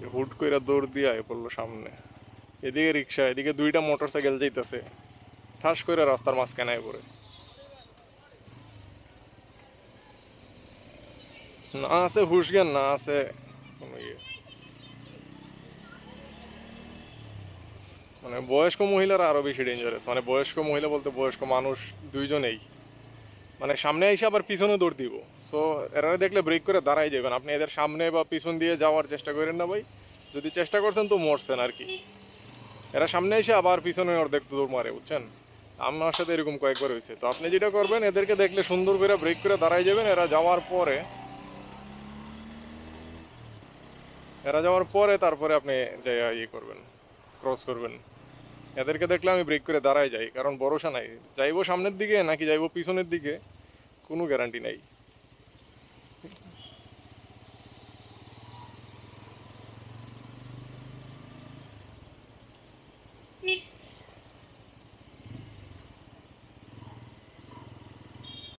যে হুট কইরা দৌড় দিয়ে আয় পড়লো সামনে। এদিকে রিক্সা, এদিকে দুইটা মোটর সাইকেল যাইতেছে, ঠাস করে রাস্তার মাঝখানে আয় পড়ে। না আছে হুশ জ্ঞান, না আছে কোনো ইয়ে। মানে বয়স্ক মহিলারা আরো বেশি ডেঞ্জারাস, মানে বয়স্ক মহিলা বলতে বয়স্ক মানুষ দুইজনেই। মানে সামনে এসে আবার পিছনে দৌড় দিব। সো এরা দেখলে ব্রেক করে দাঁড়াই যাবেন, আপনি এদের সামনে বা পিছন দিয়ে যাওয়ার চেষ্টা করেন না ভাই। যদি চেষ্টা করছেন তো মরছেন আর কি। এরা সামনে এসে আবার পিছনে অর্ধেক দৌড় মারে, বুঝছেন। আমার সাথে এরকম কয়েকবার হয়েছে। তো আপনি যেটা করবেন, এদেরকে দেখলে সুন্দর করে ব্রেক করে দাঁড়াই যাবেন। এরা যাওয়ার পরে তারপরে আপনি যাই ইয়ে করবেন, ক্রস করবেন। এদেরকে দেখলে আমি ব্রেক করে দাঁড়াই যাই, কারণ ভরসা নাই যাইবো সামনের দিকে নাকি যাইবো পিছনের দিকে, কোনো গ্যারান্টি নাই।